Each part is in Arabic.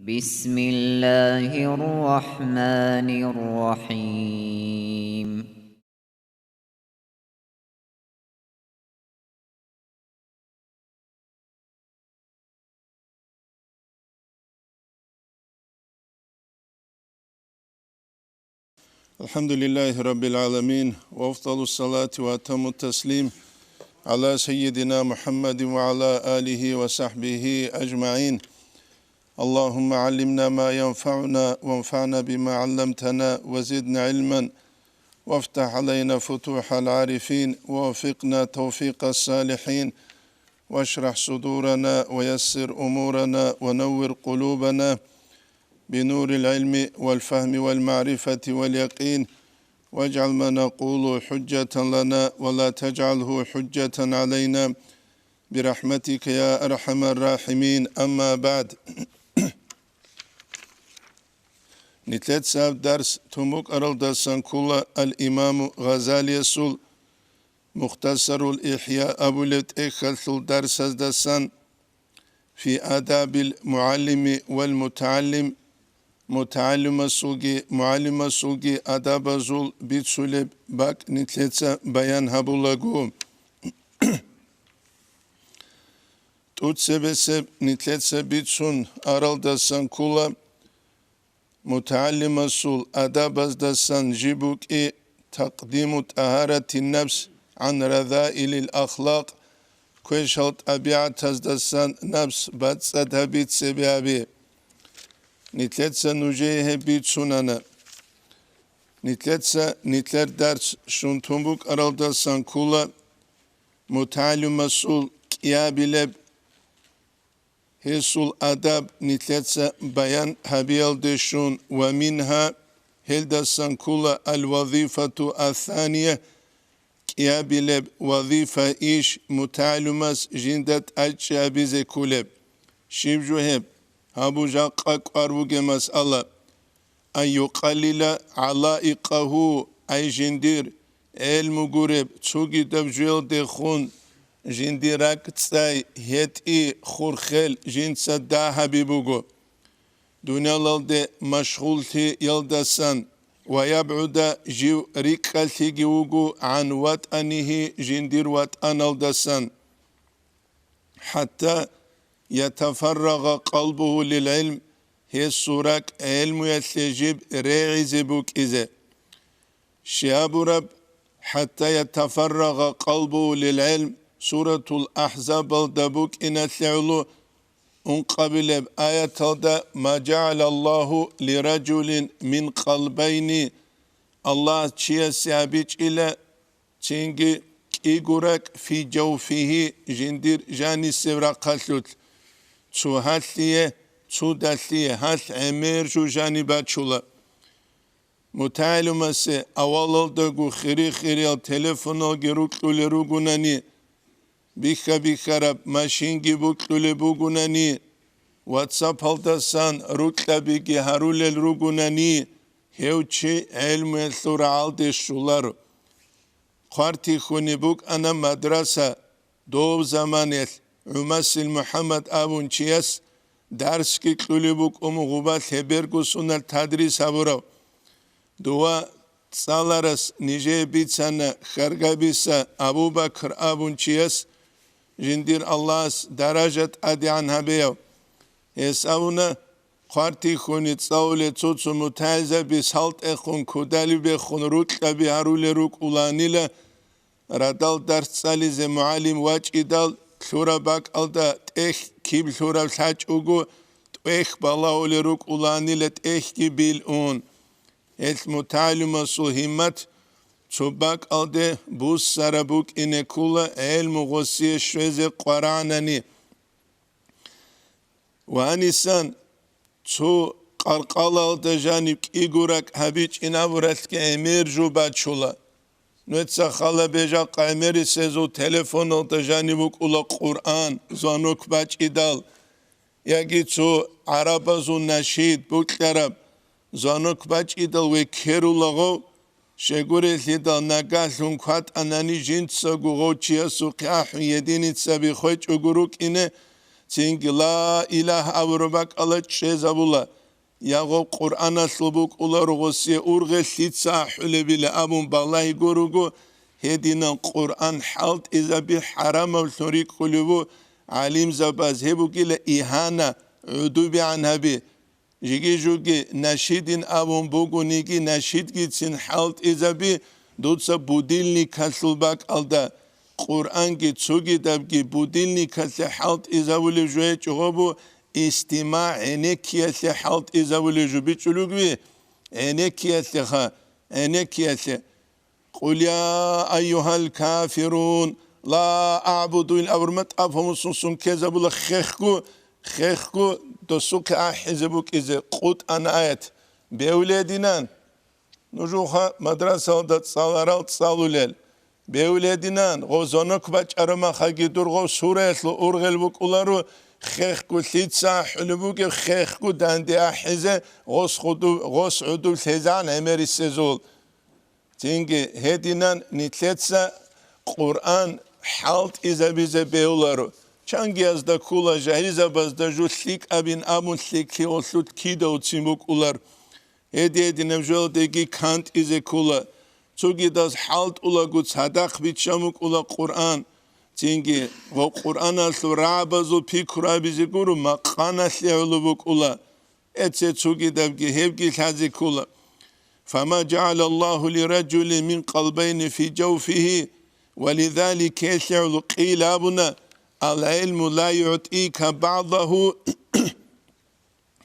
بسم الله الرحمن الرحيم. Elhamdülillahi Rabbil alemin ve efdalu salati ve atamut teslim ala seyyidina Muhammedin ve ala alihi ve sahbihi ecma'in. Allahümme allimna ma yenfa'una ve enfa'na bima allamtana ve zidna ilmen ve eftah aleyna futuhal arifin ve vefikna tevfiqas salihin ve eşrah sudurana ve yessir umurana ve nevvir kulubana بنور العلم والفهم والمعرفة واليقين واجعل ما نقول حجة لنا ولا تجعله حجة علينا برحمتك يا أرحم الراحمين. أما بعد نتلت ساب درس تموك أرل درسان كل الإمام غزالي سول مختصر الإحياء أبو لت إخل درس درسان في آداب المعلم والمتعلم muallime sulgi adaba zul bitsule bak nitletsa bayan habulagu tut sebeseb nitletsa bitsun araldasan kula mutallime sul adabazdasan jibuki takdimu taharatin nefs an radhailil ahlak kweşalt abiatazdasan nefs batsad habit sebebi Nitletsa nujeyhe bit sunana. Nitler ders şuntumbuk aralda sankula mutallümasul kiyabileb hesul adab nitletsa bayan habiyal deşun ve minha helda sankula al vazifatu athaniye kiyabileb vazifa iş mutallümas jindat açabize kuleb. Şivjuheb Habuja qarvuge mas'ala an yuqallila alaiqahu ay jindir el mugureb tsugi devjel de khun jindirak tsay heti khurkhel jinsa da habibugo dunyalalde mashghulti yaldasan ve yab'uda jiv rikalti giugu an vatanihi jindir vatanaldasan hatta يتفرغ قلبه للعلم هي السورك علم يتجب ريعز بوك إذا شهاب رب حتى يتفرغ قلبه للعلم سورة الأحزاب الدبوك إن الثعلو انقبل بآية ما جعل الله لرجل من قلبين الله تشيا سيابيج إلى تنجي إيقورك في جوفه جندير جاني سورة قلت Çu halliye, çu dalliye, hal emir şu janibat çula. Mutallüması avalolda gu khiri al telefono geruklule rugunani. Bika rab maşin gibuklule bugunani. WhatsApp haldasan rukla bigi harulel rugunani. Hevçi ilmu thura alde şular. Qarti khunibuk ana madrasa dov zamanel. Umasil Muhammed Abun Çiyas ders ki kulübük umuğubat hebergusunal tadris havurav. Dua salaras nice bitsana khargabisa Abu Bakr Abun Çiyas jindir Allah's darajat adian habeyav. Hesavuna qarti khunit saule tsutsu mutaza bis halt ekhun kudali be khunrut bi harule ruk ulanila radal ders salize muallim wach idal Şura bak alda teh kim şura saç ugu teh bala oleruk ulanilet ehki bil un et mutallima su himmet çubak alde buz sarabuk inekula el mugosiye şveze qaranani ve anisan çu qalqala alda janip igurak habiç inavuratke emir jubaçula Nütsa khala beja qaymeri sezu telefon olta janibuk ula Kur'an zanuk baç idal yagi çu araba zu naşid buklarab zanuk baç idal ve kerulago şegure lidal nagazun kat anani jintsa gugo çiya su qah yedinit sabi khoç uguruk ine цинги ла илаха авробак ала чезабула яго Qur'ана слубук уларугосе урге лица хулебиле абун баллахи горуго هدينا قرآن حالت إذا بحرام وثريق قلوبه عليم زباز هبو كلا إهانة عدوبي عنها بي جيجي جوجي نشيدين أبون بوغو نيجي نشيد جيتسين حالت إذا بي دوتسا بوديلني كسل باك ألدا قرآن جي تسوغي دابجي بوديلني كسل حالت إذا ولي جوية جغبو استماع عينيك يسل حالت إذا ولي جو بيتشلوك بي عينيك يسل خا عينيك يسل قل يا أيها الكافرون لا أعبد إلا أورمت أفهم سنسون كذبوا خيخكو دسوك أحزبوك إذا قد أنا آيات بأولادنا نجوها مدرسة دات صالارات صالولال بأولادنا غوزونك باج أرما خاقي درغو سورة أرغل بوك أولارو خيخكو ثيتسا حلبوك خيخكو داندي أحزة غوص عدو الثيزان عمري السيزول تينجي هدينان نتلتسا قرآن حالت إذا بيزا بيولارو چانگی از دا کولا جهیزا باز دا جو سلیک ابین آمون سلیکی اصلود کی دا اوتسیموک اولار هدی نمجول دیگی کانت ایزه کولا چوگی داز حالت اولا گود صدق بیت شاموک اولا قرآن تینگی و قرآن اصلو رعبازو پی کرابیزی گورو مقان اصلی اولو بوک اولا اتسه چوگی دابگی هبگی تازی کولا فما جعل الله لرجل من قلبين في جوفه ولذلك يسعل قيل أبنا العلم لا يعطيك بعضه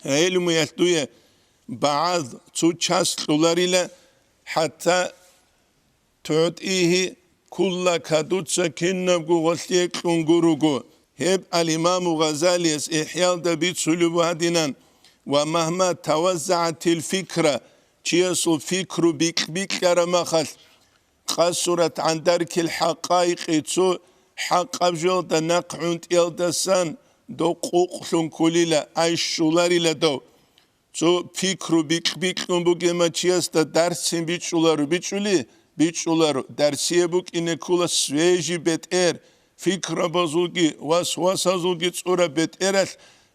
علم يستوي بعض تشاس لولاريلا حتى تعطيه كل كدوتس كنبغو وسيك لنغروغو هب الإمام غزالي إحيال دبيت سلوبو هدينان ومهما توزعت الفكرة تيسو فكرو بيك كرمخل قصرت عن درك الحقائق تو حق أبجل دا نقعونت إلدسان دو قوقلون كليلا أي شولاري لدو تو فكرو بيك نبوغي ما تيس دا درسين بيتشولارو درسيه بوك إنه كولا سويجي بيت فكرة بزوغي واسواسا زوغي تصورة بيت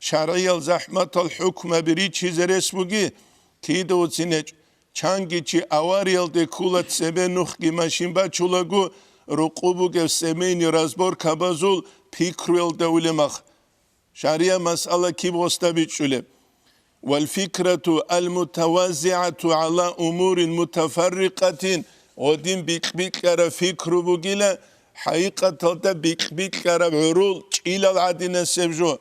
شرعي الزحمة الحكمة بريتشي زرسبوغي كيدو تسينج چانگی چی آواریل ده کولت سبه نخگی ماشین با چولگو رقوبو گف سمینی رازبور کبازول پیکرویل دولی مخ شریع مسئله کی بوستا بیچوله والفكرة المتوزعة على أمور متفرقة ودين بيك كرا فكر بوغيلا حقيقة دا بيك كرا عرول إلى العدين سبجو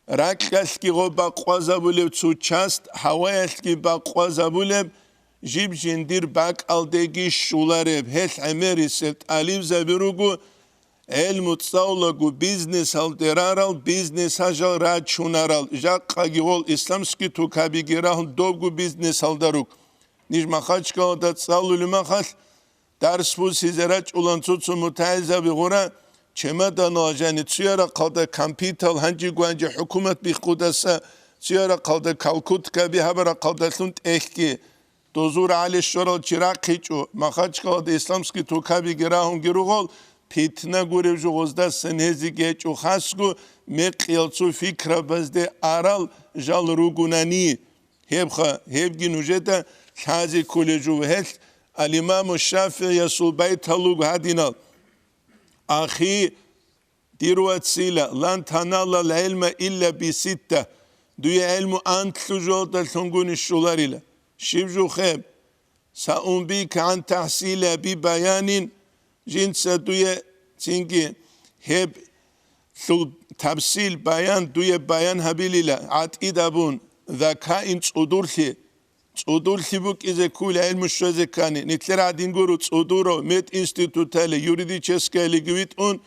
راكالكي غو باقوازا بولب تو چاست هوايالكي باقوازا بولب جيب جندير باك الدگي شولارب هل عمري سبت عليم زبروغو المتصاولغو بيزنس هالدرارال بيزنس هاجال راچونارال جاقاگي ول اسلامسكي تو كابيگيرال دوغو بيزنس هالداروك نيج مخاچكا دا تصاولو مخال درس بو سيزراچ ulan tutsu mutaiza بغورا چمدان آجانی تیاره قلده کامپیتال هنجی گوانجی حکومت بی خودسا تیاره قلده کالکوت که بی هبرا قلده سنت احکی دوزور علی شرال چراغ خیچو مخاچ قلده اسلامسکی تو کبی گراهم گروغال پیتنا گوره جو غزده سنهزی گیچو خاسگو مقیلچو فکر بزده آرال جال روگونانی هبگی نوجده خازی کلیجو هست الامام الشافعی یسول بیت هلوگ هدینال أخي ديروات سيلا لن تنال العلم إلا بستة دوية علم أنت لجوة تلتنقون الشولاريلا شبجو خيب سأنبيك عن تحصيل ببيان جنس دوية تنجي هب تفصيل بيان دوية بيان هبيليلا عتيد أبون ذكاء تصودورثي بوك إذا كل علم الشوزكاني نتلر عدين قرو تصودورو ميت انستيتوتالي يوريديچسكالي قويت اون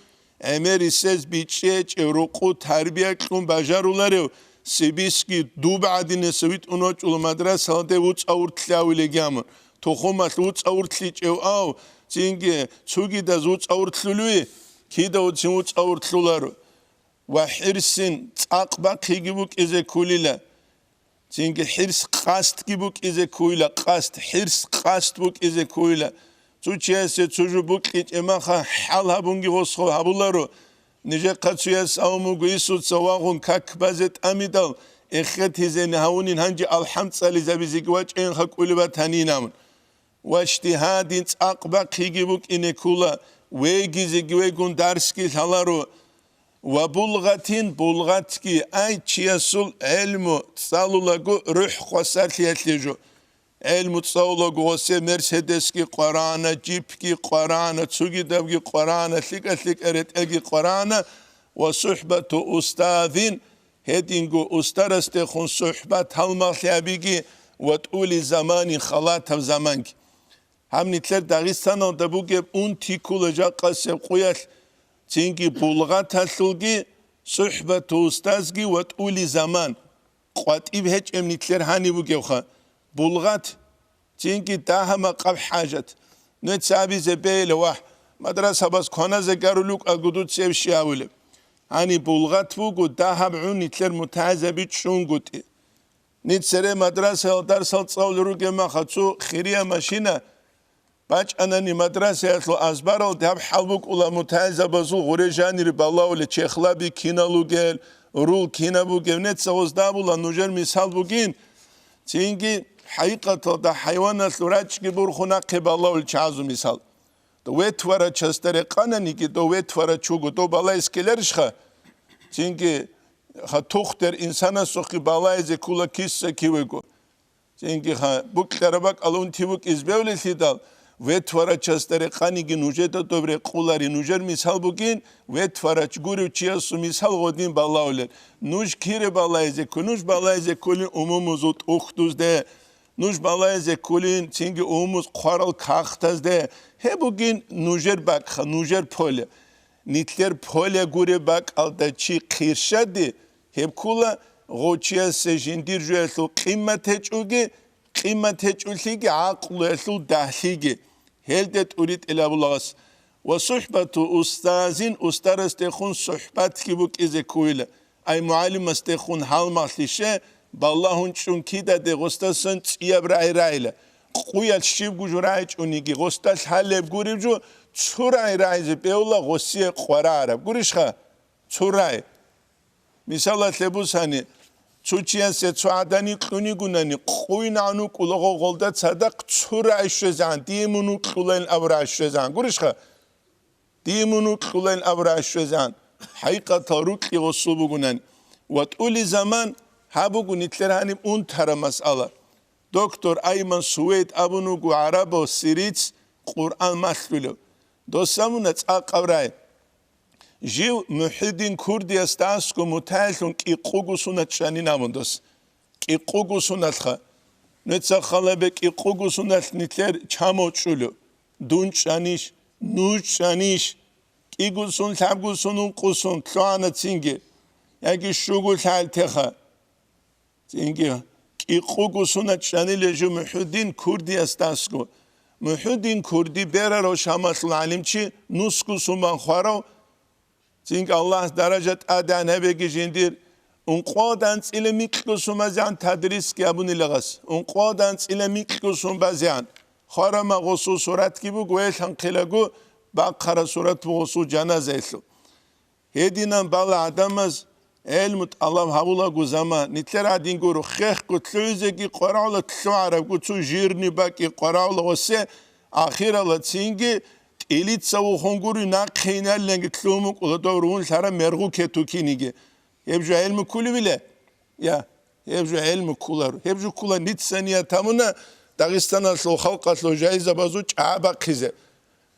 امري سيز بيچيچ روقو تربية كون بجارولاريو سيبيسكي دوب عدين سويت اونوچ اولو مدرسة هاده وچ اورتلاوي لگامون توخومات وچ اورتليچ او تينجي چوگي داز وچ اورتلولوي كي دا وچ اورتلولارو وحرسين تاقبا قيگي بوك إذا كوليلا تينجي حرس قاست كيبوك إذا كويلا قاست حرس قاست بوك إذا كويلا تو چيسي تجو بوك إج إما خا حالها بونجي غصخو هبولارو نجا قصويا ساومو قيسو سواغون كاك بازت أميدال إخت هزين هاونين هنجي الحمد صلي زبيزيك واج إن خاك أولبات هنينامون واجتهادين أقبق هيجيبوك إنكولا ويجيزيك ويجون دارسكي هلارو وبلغتين بلغتكي أي تشيسول علم تصالولاغو روح قصالياتليجو علم تصالولاغو وسي مرسيدسكي قرانا جيبكي قرانا تسوغي دبكي قرانا ثليك أريت أجي قرانا وصحبة أستاذين هدينغو أسترستخون صحبة هالمخلابيكي وتقولي زماني خلاتها زمانك هم نتلر داغستان دبوغي اون تيكولا جا قاسم قويل تينكي بلغات هالسلغي صحبة أستاذكي وتقولي زمان قواتيب هج ام نتلر هاني بوغيوخا بلغات تينكي داها ما قب حاجت نتسابي زبيل واح مدرسة بس كونا زكارولوك أقودوت سيب شاولي هاني بلغات بوغو داها بعون نتلر متعزبيت شونغوتي نتسري مدرسة درس التصاول روغي ما خدسو خيريا ماشينا باج أناني مدرسة أتلو أزبارل دهب حلبوك أولا متعزة بزو غوريجاني ربالله ولي چخلابي كينا لوغيل رول كينا بوغيل نتسا وزدابولا نوجر مثال بوغين تينجي حقيقة دا حيوان أتلو راجكي برخونا قبالله ولي چازو مثال دو ويت ورا چستري قاناني كي دو ويت ورا چوغو دو بالا اسكيلرشخا تينجي خا توختر إنسانا سوخي بالا إزي كولا كيسا كيوغو تينجي خا بوك لرباك ألون تيوك إزباولي ثيدال ويتفرا چستري قانيگي نوجيتا دوبري قولاري نوجر مثال بوگين ويتفرا چگوري چياسو مثال غودين بالاولر نوج كيري بالايزي كنوج بالايزي كولين umumuzut uxtuz de نوج بالايزي كولين تينگي umumuz قارال كاختاز de he bugin نوجر باك نوجر پول نيتلر پول گوري باك alda چي قيرشادي هب كولا غوچيا سجندير جويسو قيمت چوگي قيمت چوليگي عقل اسو دهليگي هلدت أريد إلى بلغس وصحبة أستاذين أستاذ استخون صحبت كيبوك إذا كويلة أي معلم استخون حال مخليشة بالله شون كيدا دي غستاسن يبرعي رايلة قوية الشيب جو رايج أونيجي غستاس حالب غوريب جو تسوراي رايز بيولا غسية قرارة غوريشخا تسوراي مثال تلبوساني تشوچيان سيتسوعداني قونيغوناني قوينانو قولغو غولدات صدق تسوراي شوزان ديمونو قولين أبرا شوزان غوريشخا ديمونو قولين أبرا شوزان حقيقة تاروك يغسو بغونان وتقولي زمان هابوغو نتلرهاني اون ترى مسألة دكتور أيمن سويد أبونوغو عربو سيريتس قرآن مخلولو دوستامونت أقبراي جيو محيدين كردي استاسكو متعلن كي قوغوسونا تشاني ناموندوس كي قوغوسونا تخا نتسا خلابك كي قوغوسونا نتلر چامو چولو دون چانيش نوش چانيش كي غوسون تابغوسونون قوسون تلانا تينجي ياكي شوغو تال تخا تينجي كي قوغوسونا تشاني لجو محيدين كردي استاسكو محيدين كردي بيرا رو شامات العلم چي نسكو سومان خوارو Çünkü Allah derecet adan hebe gijindir. Unqodan ile mikrosun bazan tadris ki abun ilagas. Unqodan ile mikrosun bazan. Harama gosu surat ki bu goel hanqilagu baqara surat bu gosu cenazesi. Hedinan bala adamaz elmut Allah havula gu zaman nitler adin goru khekh kutlüze ki qara'la tsuara kutsu jirni baki qara'la gosse akhirala çünkü إليت سو خنجوري ناقينا لنج تلومك ولا دورون سارا مرغو كتوكينيجي يبجو علم كل بلا يا يبجو علم كولر يبجو كولر نيت ثانية تامنا داغستان سو خلق سو جايزة بازو عابا خيزة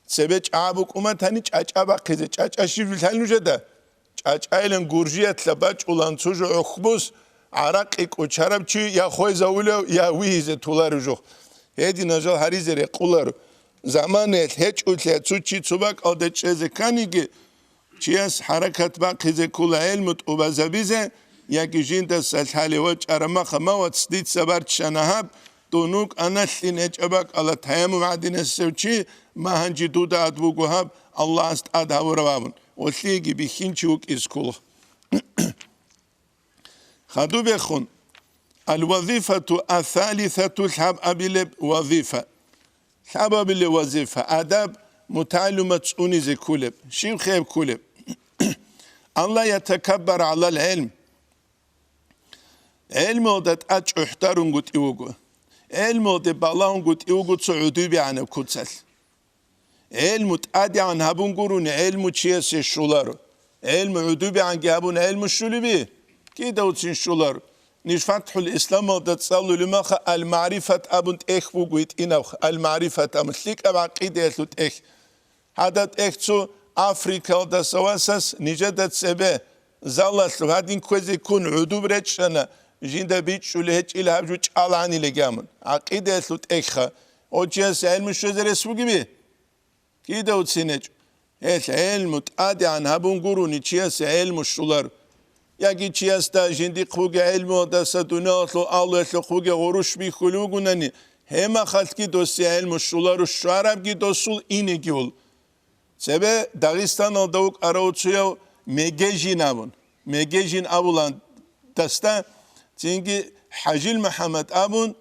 سبج عابك وما تاني عابا خيزة عاشيف الحلو جدا عايلن جورجيات لباج ولان سوجو أخبوس عراق إك وشرب شيء يا خوي زاوله يا ويزة تولار جو هذه نجال هريزة رقولر زمانت هیچ اوتله چوچی چوبک آدت چیزی کنیگی چیز حرکت با خیزه کل علمت و بزبیزه یکی جند سلحالی و چرما خماوت سدید سبرت شنهاب دونوک انشلین اجابک الله تیام معدین السوچی ما هنجی دودا ادبوگو هب الله است ادها و روابون وسلیگی بیخین چوک اسکول خدو بخون الوظيفة الثالثة الحب أبيلب وظيفة سبب الوظيفة أدب متعلمة أوني زي كولب شيم خيب كولب Allah yetekabber alal ilm. علم ودت أج احترم قط يوجو علم ودت بالله قط يوجو تعودي عنه كتسل علم تأدي عن هبون قرون علم تشيس الشولار علم عدوبي عن جابون علم الشلبي كده وتشين شولار نش فتح الإسلام ودت صلوا لما المعرفة أبون إخبو قويت إنوخ المعرفة أمثلك أبعقيدة يثلت إخ هذا إخسو أفريقيا ودت سواسس نجدت سبه زالسلو هادين كوزي كون عدوب رجشنا جيندا بيت شولي هيك إلى هبجو تشالعني لجامن عقيدة يثلت إخا وجيس علم الشجر اسمه بيه كده وتسينج إيش علم تأدي عن هبون قروني تشيس علم الشولار يجي تشيس تا جندي خوج علم ودا سدونات لو الله لو خوج غروش بيخلوقنني هما خلقي دوسي علم الشولار الشعرب جي دوسول إني جول سبب داغستان الدوق أراوتشيو ميجين أبون ميجين أبولان دستا تيجي حجيل محمد أبون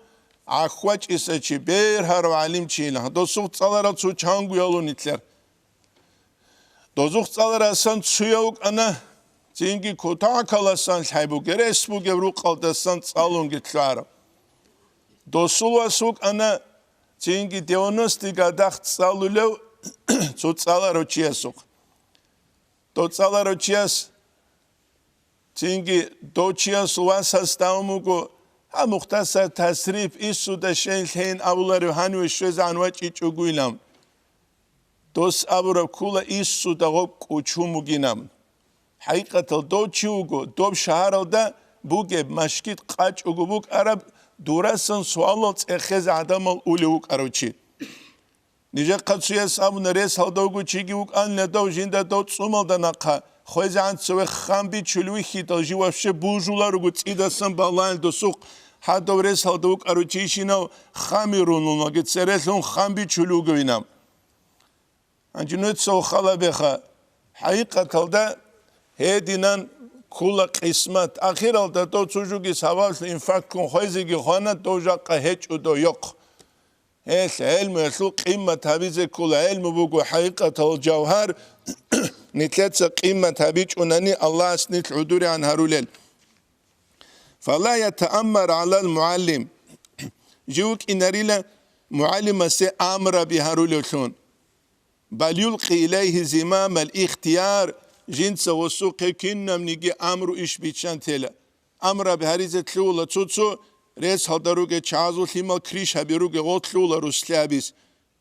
عخوات إساتشي بير هارو علم تشيلا دوسوق صالرا تسو چانگو يالو نتلر دوزوق صالرا سان تسويوك أنا تيجي كوتا كالاسان حيبو گرسبو گبرو قلدسان صالون گتلارا دوسول واسوق أنا تيجي ديونوستي قداخت صالو لو تسو صالرا چياسوق دو صالرا چياس تيجي دو چياس واساس داوموگو ها مختصر تصریف ایسو داشتن هین اولارو هنوی شوز انواع چیچوگویلم دوست ابرو کولا ایسو داغو کوچوموگینم حقیقت دو چیوگو دو شهر دا بوگه مشکیت قاچ اوگو بوگ عرب دورسن سوالات اخز عدم الاولیوگ اروچی نیجا قدسوی سابو نریس هالدوگو چیگیوگ آن نداو جینده دو تسومال دا نقا خویز عن سوی خامبی چلوی خیتال جوافشه بوجولارو گو تیدسن بالان دو سوق حتی ورس هالدوگ اروچیشینو خامی رونونا گت سرسون خامبی چلوگو اینم انجنوت سو خالا بخا حقیقت هالده هدینان کلا قسمت آخر هالده دو چوجوگی سوال انفاق کن خویزگی خانه دو جاقا هیچ و دو یق هیچ علم اصلو قیمت هبیز کلا علم بگو حقیقت هالجوهر نتلت قيمة هبيج أنني الله أسنت عدوري عن هارولين فلا يتأمر على المعلم جوك إنريلا معلم سي أمر بهارولين بل يلقي إليه زمام الاختيار جنس وسوق كنم نيجي أمر إيش بيتشان تلا أمر بهاريزة تلولا تسوتسو ريس هدروجة تشازو ثيمال كريش هبيروجة غوتلولا روسلابيس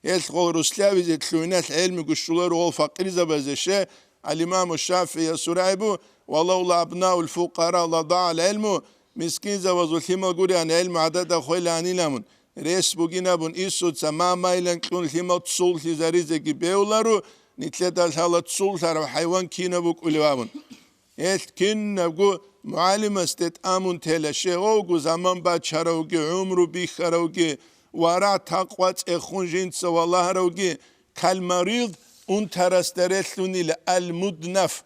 يلقوا روسلابيس تلوينات علم قشولار والفقير زبازشة الإمام الشافعي سرعبو ولولا أبناء الفقراء لضاع العلم مسكين زوازو ثيمال قولي عن علم عدد خويل عني لمن ريس بوغينا بون إيسو تسمى مايلن كون ثيمال تصول ثيزاريزة بيولارو نتلت الحالة تصول ثارو حيوان كينا بوك أوليوابون كينا بقو معلم استت آمون تلشه وقو زمان بعد شروغي عمرو بيخروغي ورا تقوات اخون جنس والله روغي كالمريض اون ترسترسلوني المدنف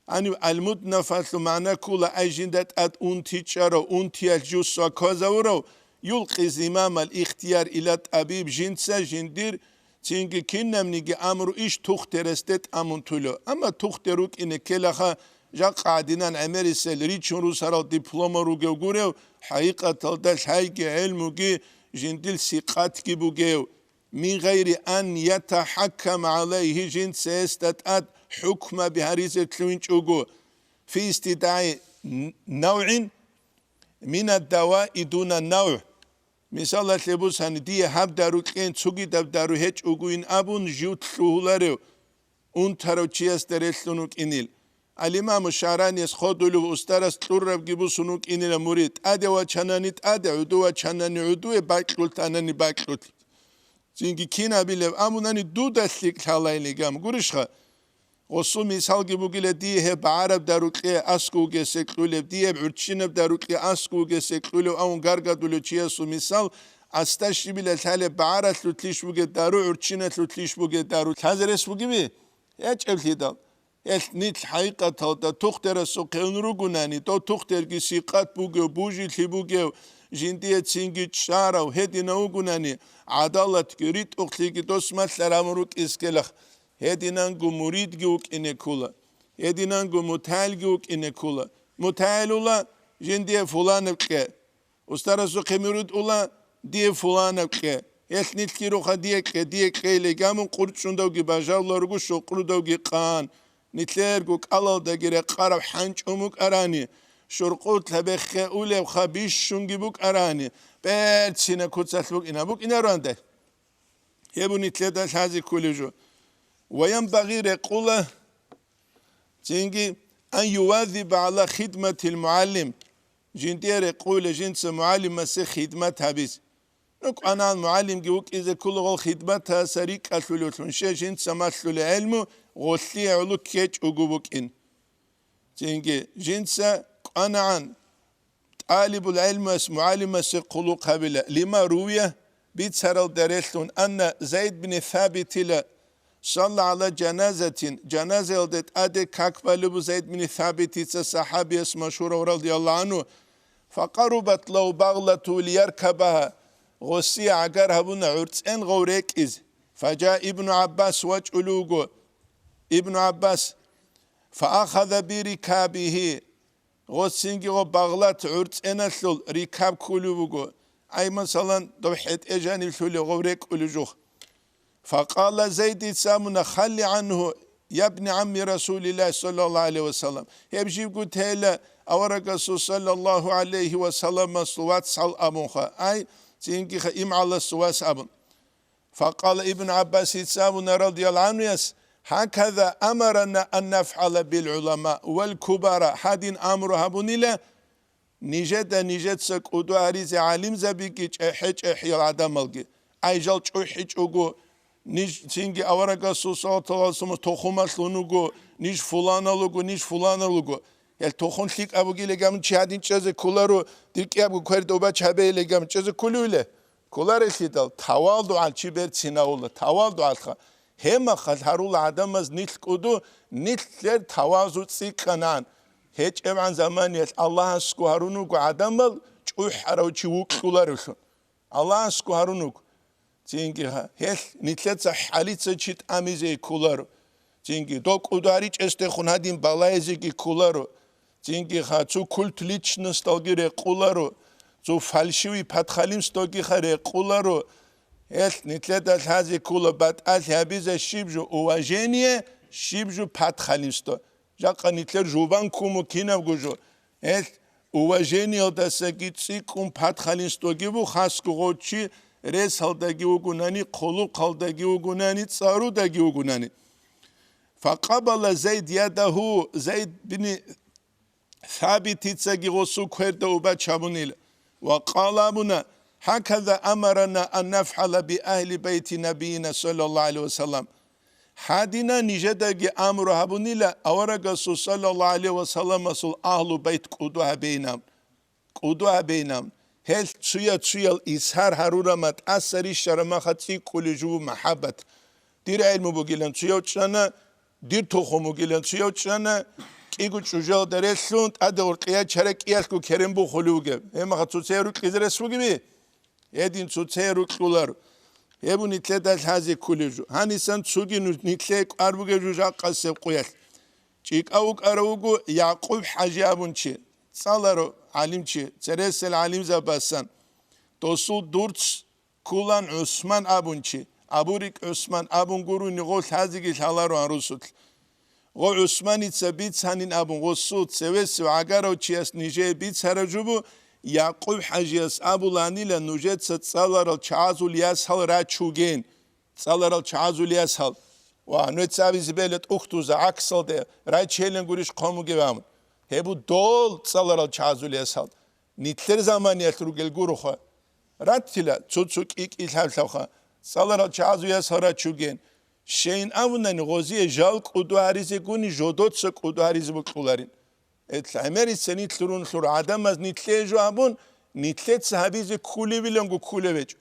يعني المدنف اصل معنى كولا اي جندت اد اون تيچرو اون تيالجوس وكازورو يلقي زمام الاختيار الى طبيب جنس جندير تينجي كينم نيجي امرو ايش تخترستت امون تولو اما تختروك ان كلخا جا قاعدين عمر سلري چون سرا دبلوم رو گورو حقيقه تلدش هاي علموگي جندل سيقات كي بوغيو من غير أن يتحكم عليه جنس استدعاء حكم بهريزة لونجوغو في استدعاء نوع من الدواء دون النوع مثال لبوس هندي هب داروكين تسوغي دب دارو هيج اوغوين ابون جوت لولارو اون تارو چياس درسلونوك انيل الإمام الشعراني خودلو استرس تورب جيبو سنوك إني لمريد أدي وچناني أدي عدو وچناني عدو باكلول تاناني باكلول زينجي كينا بيلو أموناني دو دستيك حالاي لغام قرشخا وصو مثال جيبو جيلا دي هب عرب داروكي أسكو جسكلول دي هب عرشينب داروكي أسكو جسكلول أون غارغا دولو چياسو مثال استاشي بيلا تالي بعرس لتليش بوغي دارو عرشينت لتليش بوغي دارو تازرس بوغي بي ياج الهدال نيت حقيقة تا تختر سوقين روغوناني تا تختر جي سيقات بوغو بوجي تبوغو جندية تسينجي تشارا وهدي نوغوناني عدالة كريت أختي دوس مثل رامروك إسكالخ هدي نانغو مريد جوك إني كولا Edinangu mutalguk inekula. Mutalula jindiye fulanıkke. Ustarasu kemirut ula diye fulanıkke. Esnitki ruha diye keyle gamun kurçundavgi bajavlargu şokrudavgi qan. Nitlergu kalalda gire qarab hanç umuk arani. Şurqut labekhe ulev khabiş şungibuk arani. Berçine kutsatluk inabuk inarande. Hebu nitleda hazi kuliju. وينبغي رقوله جنجي أن يواظب على خدمة المعلم جندي رقوله جنس معلم مسي خدمتها بس نك أنا المعلم جوك إذا كل غل خدمتها سريك أثلوثون شيء جنس مثل العلم غسلي علو كيج أجوبك إن جنجي جنس أنا عن طالب العلم معلم مسي قلوق هبلا لما رويه بيتسرل درسون أن زيد بن ثابت صلى على جنازة الدت أدي كاكبل زيد بن ثابت صحابي مشهور رضي الله عنه فقربت له بغلة ليركبها غسي عقرها بنا عرتين غوريك إز فجاء ابن عباس وجلوغو ابن عباس فأخذ بركابه غسينجي بغلة عرتين الثل ركاب كلوغو أي مثلا دوحيت إجاني الثل غوريك ألجوخ فقال زيد سامنا خلي عنه يا ابن عم رسول الله صلى الله عليه وسلم يبجي قلت هلا أورق صلى الله عليه وسلم صوات صل أبوخا أي تينكي إم على الصوات أبن فقال ابن عباس سامنا رضي الله عنه هكذا أمرنا أن نفعل بالعلماء والكبراء حدين أمرها بنيلا نجد سكودو عريز عالم زبيكي حج إحيال عدم الجي أي جل حج أجو niş çünkü avaraga sosatalsımız tohumaslunugu niş fulanalugu el tohunlik abugile gam çadin çeze kularu dirki abu kwerdoba çabeyle gam çeze kulule kular esidal tavaldu al çiber çinaula tavaldu alha hema harul adamaz nilkudu nitler tavazu tsikanan hiç evan zamaniyet Allah'a skuharunugu adamal çuh harav çivuk kularuşun Allah'a skuharunugu Çünkü hel nitletsa halitsa çit amize kularu. Çünkü dok udariç este khunadin balayeze ki kularu. Çünkü ha çu kult lichnost ogire kularu. Çu falşivi patxalim stogi khare kularu. Hel nitletal hazi kula bat al habize shibju uvajeniye shibju patxalim sto. Jaqa nitler juvan kumu kinav gujo. Hel uvajeniye da sagitsi kum patxalim stogi bu khas kugochi رس هالداجي وجناني قلوق هالداجي وجناني صاروا داجي وجناني فقبل زيد يده زيد بن ثابت تسجي غسوك هرده وبتشابونيل وقال أبونا هكذا أمرنا أن نفعل بأهل بيت نبينا صلى الله عليه وسلم حدنا نجدك أمر هبونيل أورق صلى الله عليه وسلم صل أهل بيت قدوها بينام هل تشيل إسهار هرورمات أسري شرمخاتي كل جو محبت دير علم بقولن تشيوتشنا دير تخم بقولن تشيوتشنا كيجو تشجع درسون أدور كيا شرك ياسكو كريم بخلوجه هم خاتو تسيرو كيزرسو جبي يدين تسيرو كولار يبون يتلدل هذه كل جو هنيسان تسوجي نتلك أربعة جوجا قصب قياس تيك أوك أروجو يعقوب حاجة أبونشي صالرو علمشي ترسل علم زباسان توسو دورتش كولان عثمان أبونشي أبوريك عثمان أبون قرو نقول هذه الحلارو عروسوت غو عثمان يتسبيت سانين أبون غصوت سويس وعقارو تشياس نيجي بيت سرجوبو يعقوب حاجياس أبو لاني لنوجد ستسالر الشعازو لياسهل راتشوغين تسالر الشعازو لياسهل ونوت سابي زبالت أختوزا عكسل ده راتشيلن قريش قومو جوامن هبو دول تسالر الشعازو لياسهل نتلر زمانيات روغل قروخا راتلا تسوتسوك إيك إلحالخا تسالر الشعازو لياسهل راتشوغين شين أونن غوزي جالك ودواريزي كوني جودوتسك ودواريزي بكولارين العمري سنيت لرون لور عدم از نتلجو أبون نتلت صحابيزي كولي بيلنگو كولي بيجو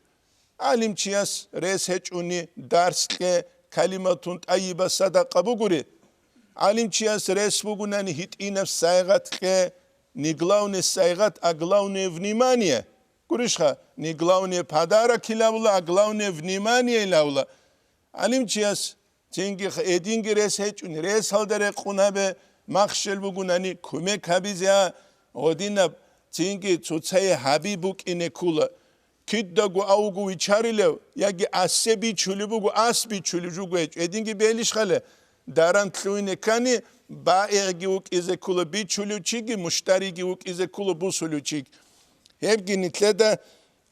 علم چياس رئيس هچوني درس که كلماتون طيبة صدقة بگوري علم چياس رئيس بگوناني هيت اینف سايغت که نگلاون سايغت اگلاون ونيمانيه گوريشخا نگلاون پدارا كلاولا اگلاون ونيمانيه لاولا علم چياس Çünkü edingi res heçun res haldere kunabe makşel bugunani kumek habize odina çünkü tutsaye habibuk ine kula kiddagu augu içarile yagi asebi çulubugu asbi çulujugu edingi belişhale daran tluine kani baergi uk ize kula bi çuluçigi müşterigi uk ize kula bu suluçig hep ginitlede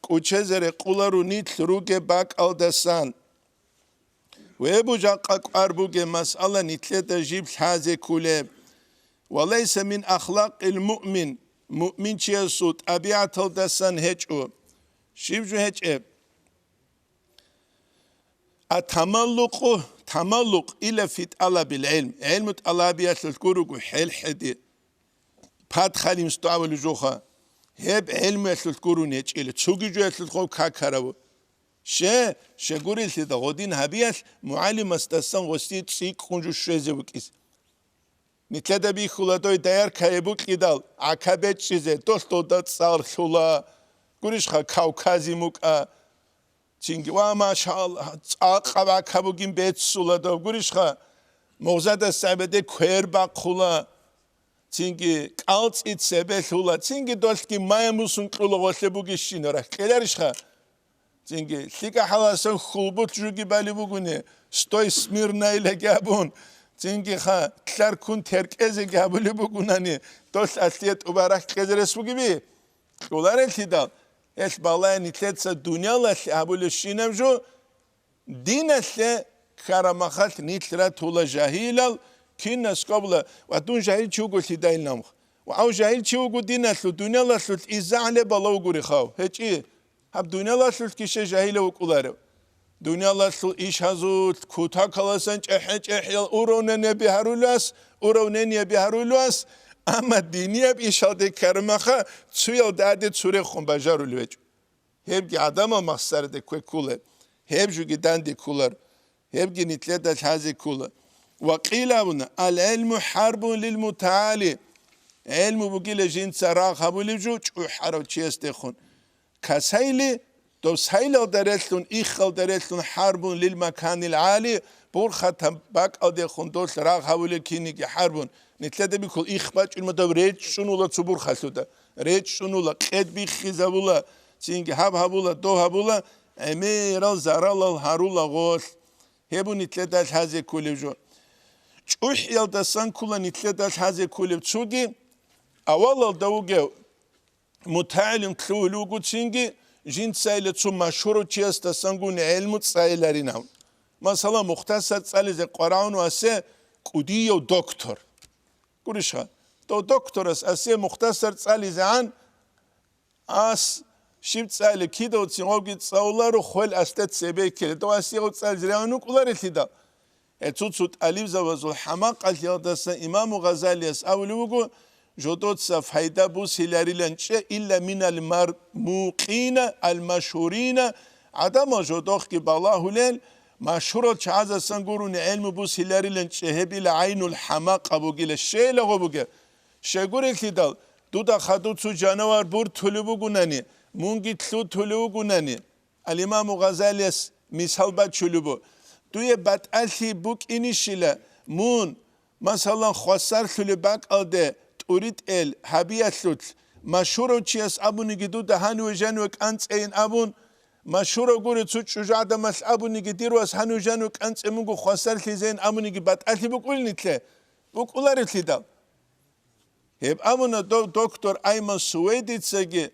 kuçezere kularu nit ruge bak aldasan ve bu jaqqaq arbuge mas'ala nitlede jib haze kule ve leyse min ahlaqil mu'min mu'min çiyasut abiat aldasan heçu şivju heçe tamalluk ile fit ala bil ilm ilmut alabiyat kurugu helhedi pat khalim stawlu joha hep ilmet kurun heçele çugücü etl kakaravu şeguril da godin habiyat muallim astassan gosti tsik kunju şezebukis nitlede bi khuladoy değer kayebuk idal akabet çize dostoda tsarhula gurishkha kavkazimuk çünkü va maşallah aqaba kabugin betsulada gurishkha mozada sabede kwerba khula çünkü qalts it sebehula çünkü dolki mayamusun qulu gosebugi shinora kelerishkha çünkü lika halasan khulbut jugi bali bugune stoy smirna ile gabun çünkü tlar kun terkeze gabuli bugunani dos asliyet ubarak kezeres bu gibi olar eltidal es balaya nitletsa dunyalar abul shinamju dinasle karamakhat nitra tula jahilal kinas qabla wa dun jahil chugo sidail nam wa au jahil chugo dinaslu dunyalar sut izale balaw guri khaw hechi hab dunyalar sut kişe jahile ukuları dunyalar sut iş hazut kuta kalasan çehyal urone ne biharulas urone ne biharulas ama diniye bir işade kermaha tsuyal dade tsure khumbajarul vech hep ki adama mahsarde kule hep ju giden de kular hep ki nitlede haze kula ve qila buna al ilmu harbun lil mutaali ilmu bu gile jin sara qabul ju harav cheste khun kasayli do sayla deretlun ikhal deretlun harbun lil makanil ali bur khatam bak ade khun do sara qabul kini ki harbun nitlede bir kul ikhbaç ilmada reç şunula çubur khasuda reç şunula qed bi khizabula çünkü habula do habula emir zaral harula gol hebu nitlede haze kulevju çuh yalda san kula nitlede haze kulev çugi aval davuge mutalim khulugu çünkü jinsayle çu maşhur çiyasta sangun ilmut saylarina mesela muhtasar salize Kur'an vase kudiyo doktor Kurişha, to doktoras asya muhtasar salize an as shift sali kido tsingogi tsaular khol astat sebeke to asya tsal ziranu kular eltida etsutsut alif zavazul hamaq al yadasa imam Gazali as avlugu jodot sa fayda bu silarilençe illa min al marmuqina al mashhurina adam jodokh ki balahulel مشهور چاز سنگورون علم بوس هیلریلن چهبیل عین الحماق ابوگیل شیل ابوگه شگور اکیدال دو دا خدو تو جانوار بور طلو بگونانی مونگی تلو طلو بگونانی الامام غزالی اس مثال بد چلو بو دوی بد الی بوک اینیشیله مون مثلا خواستر طلو بک آده تورید ال حبیت لط مشهور چیز ابونی دو دهانو جنوک انت این ابون مشهور گوری تو شجاع دمش ابونی که دیروز هنو جنو کنس امگو خواستر خیزین ابونی که بد الی بکول نیتله بکولار اتلیدال هب ابونا دکتر ایمان سویدیت سگی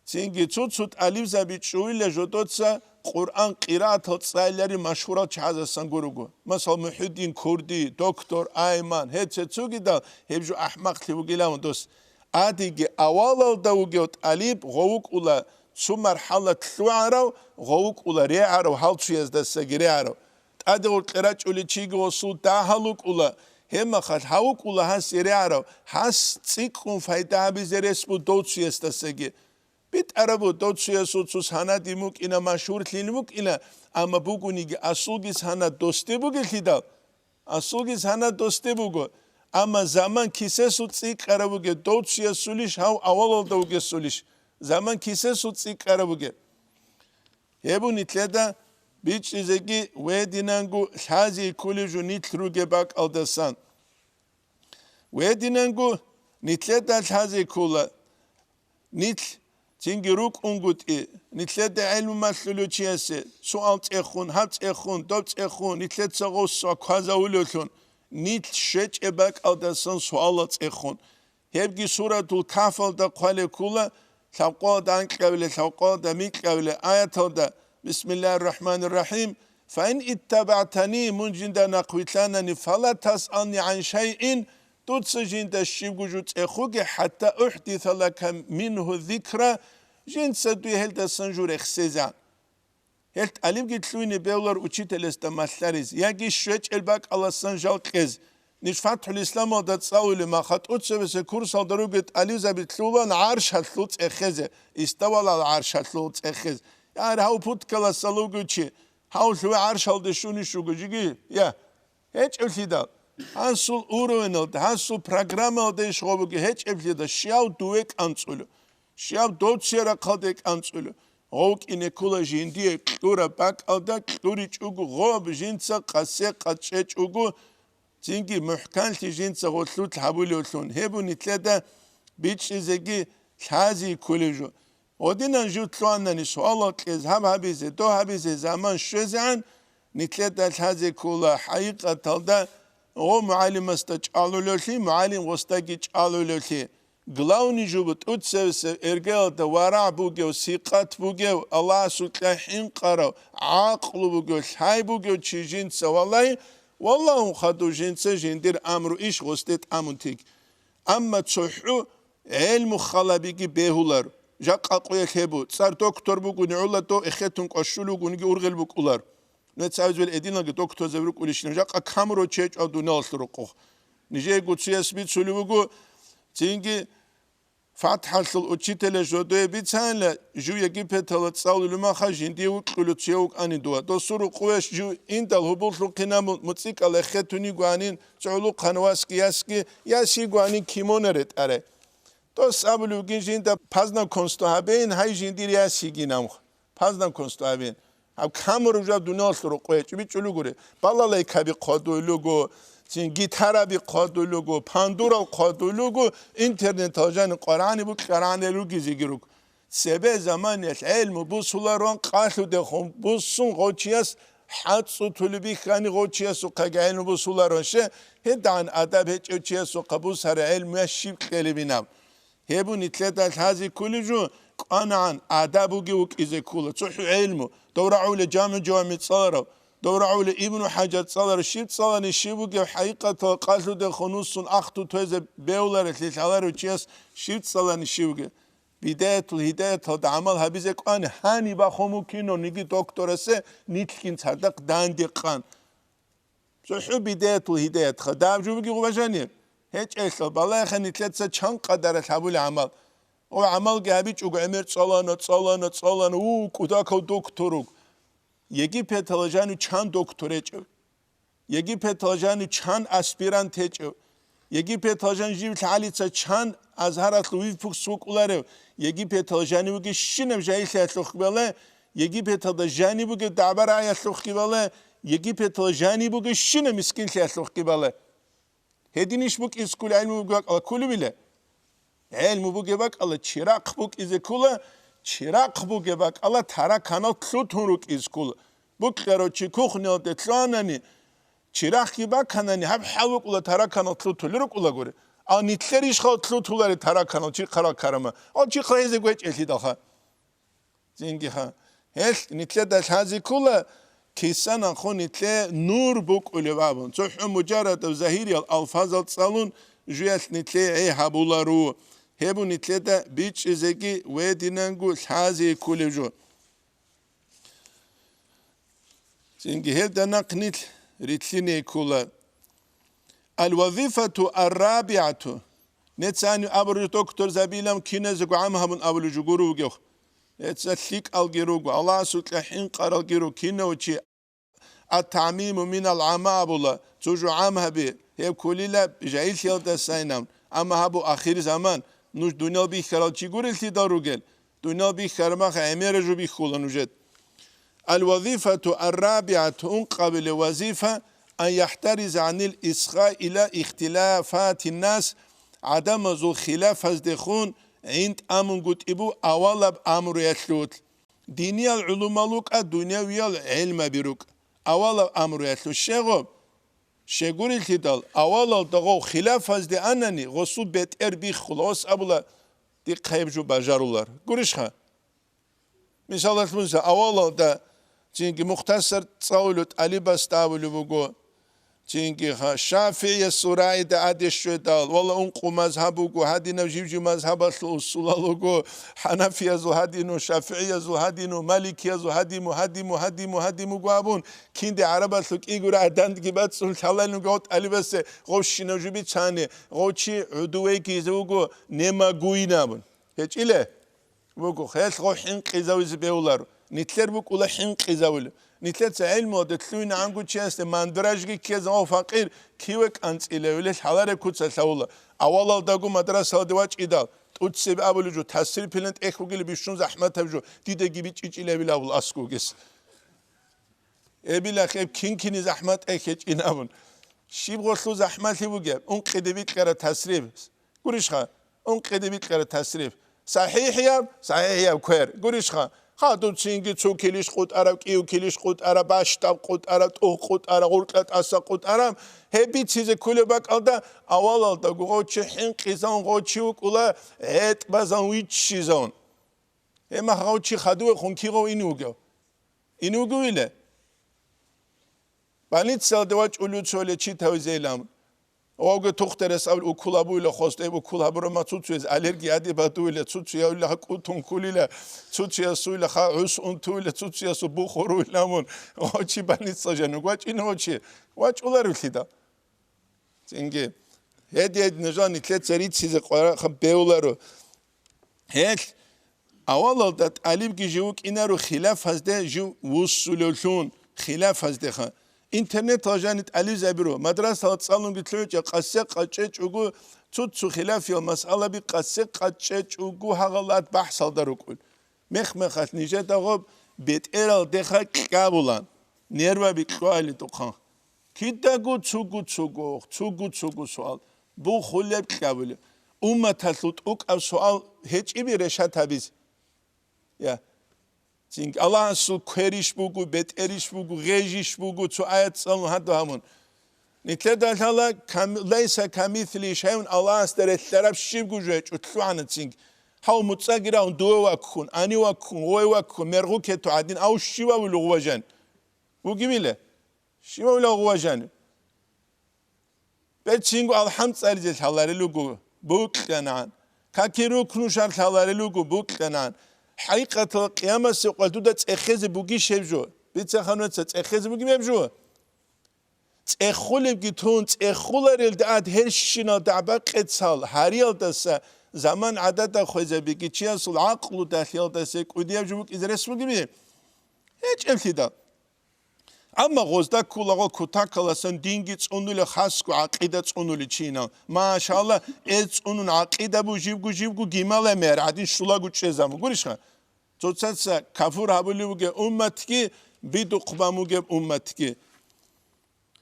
چینگی چوت الیف زبیت شویل جدودسا قرآن قرائت سایلری مشهورات چهاز سنگورگو مثلا محیدین کردی دکتر ایمان هیچ چوگی دال هب جو احمق تیوگیلام دوست آدیگی اول داوگیوت الیف غوک اولا سو مرحله تلوعرو غوك ولا ريعرو هالشيز ده سجريعرو تأدور قرأت ولا شيء وصول تاهلوك ولا هم خد هاوك ولا هاس ريعرو هاس تيكون فايدة بزرس بدوتشيز ده سجى بيت عربو دوتشيز سوتس هنا ديموك إنا مشهور تلينموك إنا أما بوجوني أصولجس هنا دوستي بوجي كده أصولجس هنا دوستي بوجو أما زمان كيسة سوتسيك عربو دوتشيز سوليش هاو أول دوجي سوليش zaman kise sutsi karabuge. Hebu nitleda bichizegi wedinangu hazi kuliju nitruge bak aldasan. Wedinangu nitleda hazi kula nitl Tingiruk unguti nitleda ilmu maslulu chiyase sual tsekhun hab tsekhun dob tsekhun nitlet sagos kwaza ululun nitl shech ebak aldasan sual tsekhun hebgi suratul kafalda qale kula ثقودا انكبل ثقودا ميكبل آياته بسم الله الرحمن الرحيم فإن اتبعتني من جند نقويتلانني فلا تسألني عن شيء تتسجند الشيبجوت اخوك حتى أحدث لك منه ذكرى جند سدوي هل تسنجور اخسيزا هل أليم جتلويني بيولر وچيتل استمالاريز ياجي شوچ الباك الله سنجال قز Niş Fathul İslam da tsavuli maxat utsevese kursal daruget Elizabeth Lulan arşatlut ekheze istavala arşatlut ekhez yani hav putkala saluguchi hav şu arşaldı şunu şu gücü ya hiç öflida hansul uruenel hansul programel de şobugi hiç öflida şav duek antsulu şav dotsera kadek antsulu ok inekula jindiye dura bak alda duriç ugu gob jinsa qase qacheç ugu Çünkü muhkan tijin sağollut habulolun. Hebu nitleda biçizegi hazi koleju. Odinan jutluanani sualat ez habize do habize zaman şözan nitleda hazi kula haqiqatalda o muallimasta çalulolli muallim vostagi çalulolli. Glavni jubut utsevse ergelda vara buge siqat buge Allah sultahin qara aqlu buge hay buge tijin vallahi والله خدو جنسه جندر امرو iş gostet amuntik amma çohu ilmu xalabigi behular jaqa qoya hebu tsar doktor bu guni ulla to ekhetun qoshulu guni urgel bu ular ne tsavzvel edinagi doktor zevruk ulishni jaqa kamro çeç adu nalsru qox nije gutsiyas bit sulugu tingi Fathasul uchitele jodoe bitsanla ju yegipetala tsauluma khajindi uqulutsiyuk anidua dosuru qwesh ju indal hubul qinam mutsik al khetuni guanin tsulu qanwaski yaski yasi guanin kimoneret are dos ablu ginjinda pazna konsto haben hayjindi yasi ginam pazna konsto haben ab kamru ja dunasru qwesh bichulu gure ballalay kabi qodulugo Gitara bir kadulugu, pandura kadulugu, internet ajan Kur'an'ı bu Kur'an'ı lugizigiruk. Sebe zaman es ilmu bu suların qalu dehum bu sun goçiyas hatsu tulubi khani goçiyas qagayn bu suların she hedan adab hiç goçiyas qabu sar ilmu şib kelibinam. Hebu nitledat hazi kuluju qanan adabu guk izekulu tuhu ilmu dawra'u le cami tsara دورعول ابن حجر صلر شيب صلاني شيبو جه حقيقة قالوا ده خنوسون أختو توزع بيولر للحلار وشيس شيب صلاني شيبو جه بداية الهداية هذا عمل هبيزك أنا هاني بخمو كينو نيجي دكتور سه نيتكين صدق داندي قان شو بداية الهداية خدام جو بيجي غبجاني هيك إيش بالله خني ثلاثة شان قدر الحبول عمل وعمل جابيج وعمر صلانة وكذا كدكتورك Yegi petalajanu çan doktoreç. Yegi petalajanu çan aspiranteç. Yegi petalajan jiv talitsa çan azharat luvi fuksuk uları. Yegi petalajanu buge şinem jayil yatlukbele. Yegi petalajani buge dabara yatlukbele. Yegi petalajani buge şinem miskin yatlukbele. Hediniş buk iskul ilmu buge akulu bile. Ilmu buge bak Allah çırak buk izekula. Çırak buge bak Allah tara kanal tlutunruk iskul. Bu karoçi kuhnel detlanani çırak gibi kanani hep havuk ula tara kanal tlutuluruk ula gore. Anitler iş kal tlutuları tara kanal çi kara karama. O çi khayze geç eti daha. Zingi ha. Hes nitle de hazi kula kisana khonitle nur buk ulevabun. Suhu mujarrad zahiri alfaz alsalun juyas nitle habularu. Hebu nitle de biç izegi ve dinangu hazi kulejo. Çünkü hevde naknil ritline kula. Al-vazifatu ar-rabi'atu. Netsani abru doktor zabilam kinezgu amhabun abluju gurugu. Netsalik al-girugu. Allah sutlahin qaral giru kinawchi at-ta'mimu min al-amabula. Tuju amhabi. Hev kulila jail yalda saynam. Ama habu akhir zaman nuj dünya bi kharal chiguril ti darugel. Dünya bi kharma emere ju bi khulan ujet. الوظيفة الرابعة قبل وظيفة أن يحترز عن الإصغاء إلى اختلافات الناس عدم ذو خلاف دخون عند أمن قد إبو أولب أمر يتلوت ديني العلوم لوك الدنيا العلم بروك أولب أمر يتلوت شغب شغوري التدال أولب دغو خلاف دي أنني غصو بيت بي خلاص أبلا دي قيب جو بجارولار قرشخا مثال المنزل أولب دا çünkü muhtasar tsaulut Ali Bastavulu bugo çünkü Şafii surayda adeşşedal valla unqu mazhabugo hadina jivju mazhabaslu usulalugo Hanafiya zu hadinu Şafii zu hadinu Malikiya zu hadimu guabun kindi arabaslu igura adand gibatsul çalanu got Ali base qoşino jubi çane qoçi uduveki zugo nema guinabun hiç ile bugo xes qohin qizaviz beular نتلر بك ولا حين قزاول نتلر علم ودتلوين عنكو تشاست ماندراجي كيز او فقير كيوك انت الى ولش حلاره كوتس ساولا اول داغو مدرسه دواچ ايدال توتسب ابلوجو تاثير بلنت اخوغل بيشون زحمت تبجو ديده gibi çiçile bilavul askugis ebila kheb kinkini zahmat ekhiç inavun şibgoslu zahmati buge un qedebit qara tasrif gurishkha un qedebit qara tasrif sahih ya kwer gurishkha خادو چینگی چو کلیش خود عرب کیو کلیش خود عرب باشتاب خود عرب تو خود عرب ورقت اسا خود عرب هبی چیز کلی بک alda اول alda گوچه حین قیزان گوچیو کلا هت بازان ویچ چیزان اما گوچی خادو خون کیو اینوگو ایله بانیت سال دوچ اولو چوله چی توزیلام اوگه توخترس اول okulabuyla خواسته okulabura matsutsuz alergiya dibaduyla tsutsuyla hakutun kulila tsutsuya suyla khaus untuyla tsutsuya su bukhoruyla mon ochi banit sajanu gwaç inochi gwaç ularulida çünkü hediye nizan itlet serit size qara beularu het avalda alib gijuk inaru khilaf hazde ju wusululun khilaf hazde kha İnternet ajanit Ali Zabiro madrasa tsalun gitloja qasse qaçeç ugu tutsu xilaf yo masala bi qasse qaçeç ugu hagalat bahsal darukul mexmexat nije dağob bet eral dexa qabulan nerva bi qali toqan kidagu tsugu sual bu xuleb qabuli ummatasut uq sual heç bir reşat abiz ya çünkü Allah'ın su kweriş bugu, beteriş bugu, rejiş bugu, zu ayet salun haddu hamun. Nitleder Allah leysa kamithli şeyun Allah'ın steretlerab şibgu jeç utlu anı çünkü. Hav mutsagira un duve vakkun, ani vakkun, oy vakkun, mergu ketu adin, av şiva ulu guvajan. Bu gibiyle. Şiva ulu guvajan. Ben çünkü alhamd sarıcet halları lugu, buklenan. Kakiru knuşar halları lugu, buklenan. حقيقة القيامة سيقول دودا تأخذ بوجي شبجو بيتخانو تأخذ بوجي مبجو تأخول بجتون تأخول الدعاء هرشنا دعبا قتال هاريال دسا زمان عدد خوزة بيجي تشياس العقل داخل دسك ودي بجوك إذا رسمو جميع هيك امتدا أما غزدا كولا كوتاكالاسن دينجيتس أنولي خاسكو عقيدة أنولي تشينا ما شاء الله إتس أنون عقيدة بو جيمالا مير عدين شولا تشيزامو قوليشخا توتساتسا كافور هابوليوغي أمتكي بيدو قباموغي أمتكي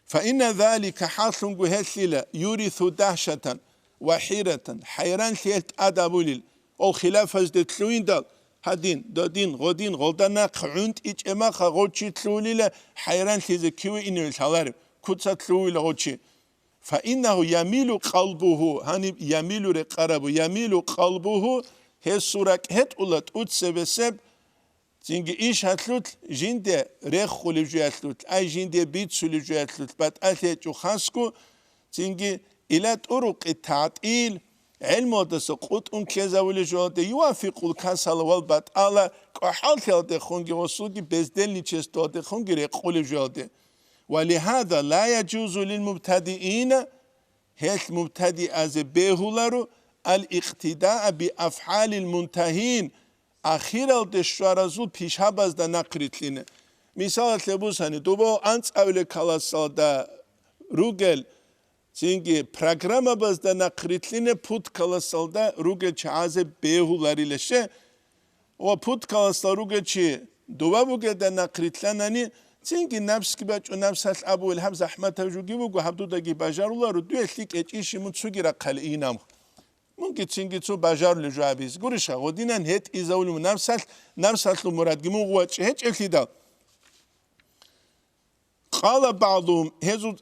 فإن ذلك حاصلنغو هسليلا يورث دهشة وحيرة حيران ثيلت أدابوليل أو خلاف هزدتلوين دال هادين دادين غدين غلدنا قعند إيش إما خغوتشي تلوليلا حيران ثيزا كيوي إنو الحلارب كتسا تلوليلا غوتشي فإنه يميل قلبه هاني يميل رقربه يميل قلبه هي سورك هت أولاد أتسبسب çünkü iş hatlut jinde rekhuli jatlut ay jinde bitsuli jatlut bat atet khasku çünkü ilat uruq ta'til علم odası qutun kezavuli jode yuafiqul kasal wal bat ala qahal khode khungi wasugi bezdelni chestode khungi rekhuli jode ولهذا لا يجوز للمبتدئين هل مبتدئ از بهولارو الاقتداء بافعال المنتهين اخيرا دشوارازul pişhabazda naqritline misal lebusani dubo antsavle kalasalda rugel çünkü programa bazda naqritline put kalasalda rugel çaze behularileşe o put kalasal rugelçi دوابوگه در نقریتلنانی چینگی نفس کی بچه نفس هست ابو الهم زحمت هجوگی بگو هبدو دگی بجارلا رو دو اتلیک اچیشی من چو گیره قلعی نم ممکن چینگی چو بجار لجوابیز گورشا غدینن هت ایزاولو نفس هست لو مراد گیمون قوچه هچ اتلیدا قال بعضهم هزو